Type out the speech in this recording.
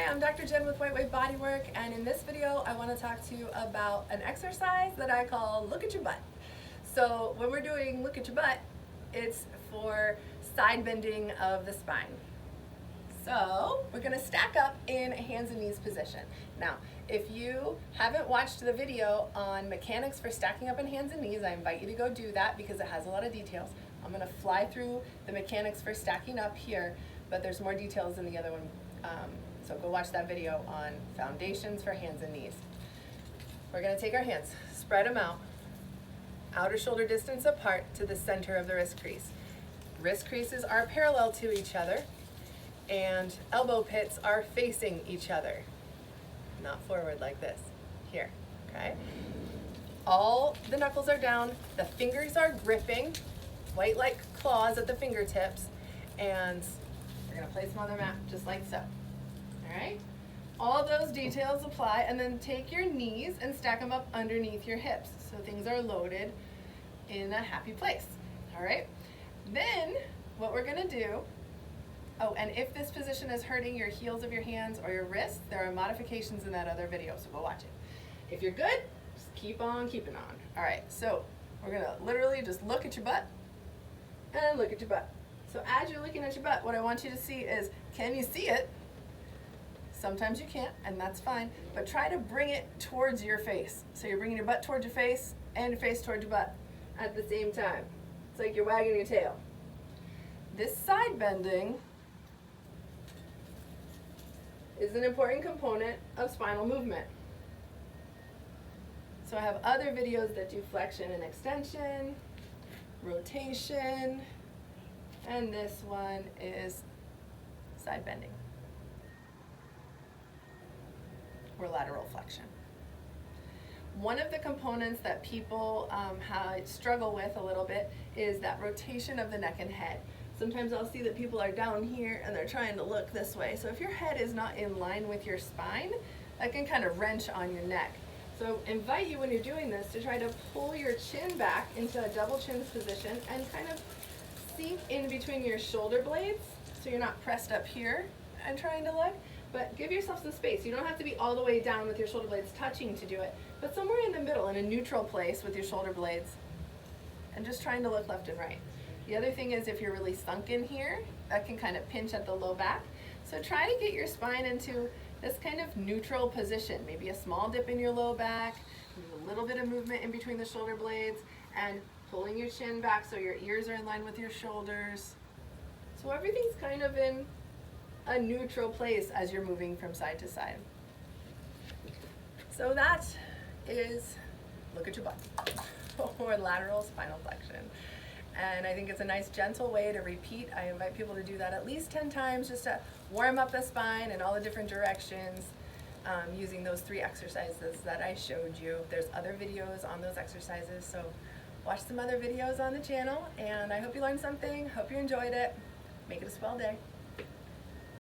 I'm Dr. Jen with White Wave Bodywork, and in this video I want to talk to you about an exercise that I call Look at Your Butt. So when we're doing Look at Your Butt, it's for side bending of the spine. So we're going to stack up in a hands and knees position. Now, if you haven't watched the video on mechanics for stacking up in hands and knees, I invite you to go do that because it has a lot of details. I'm going to fly through the mechanics for stacking up here, but there's more details in the other one. So go watch that video on foundations for hands and knees. We're going to take our hands, spread them out, outer shoulder distance apart to the center of the wrist crease. Wrist creases are parallel to each other, and elbow pits are facing each other, not forward like this, here, okay? All the knuckles are down, the fingers are gripping, white-like claws at the fingertips, and we're gonna place them on the mat just like so, all right? All those details apply, and then take your knees and stack them up underneath your hips so things are loaded in a happy place, all right? Then what we're gonna do, oh, and if this position is hurting your heels of your hands or your wrists, there are modifications in that other video, so go watch it. If you're good, just keep on keeping on. All right, so we're gonna literally just look at your butt and look at your butt. So as you're looking at your butt, what I want you to see is, can you see it? Sometimes you can't, and that's fine, but try to bring it towards your face. So you're bringing your butt towards your face and your face towards your butt at the same time. It's like you're wagging your tail. This side bending is an important component of spinal movement. So I have other videos that do flexion and extension, rotation, and this one is side bending, or lateral flexion. One of the components that people struggle with a little bit is that rotation of the neck and head. Sometimes I'll see that people are down here and they're trying to look this way. So if your head is not in line with your spine, that can kind of wrench on your neck. So invite you when you're doing this to try to pull your chin back into a double chin position and kind of sink in between your shoulder blades so you're not pressed up here and trying to look, but give yourself some space. You don't have to be all the way down with your shoulder blades touching to do it, but somewhere in the middle, in a neutral place with your shoulder blades, and just trying to look left and right. The other thing is, if you're really sunk in here, that can kind of pinch at the low back. So try to get your spine into this kind of neutral position, maybe a small dip in your low back, a little bit of movement in between the shoulder blades, and pulling your chin back so your ears are in line with your shoulders. So everything's kind of in a neutral place as you're moving from side to side. So that is Look at Your Butt, or lateral spinal flexion. And I think it's a nice gentle way to repeat. I invite people to do that at least 10 times just to warm up the spine in all the different directions using those 3 exercises that I showed you. There's other videos on those exercises, so watch some other videos on the channel, and I hope you learned something. Hope you enjoyed it. Make it a swell day.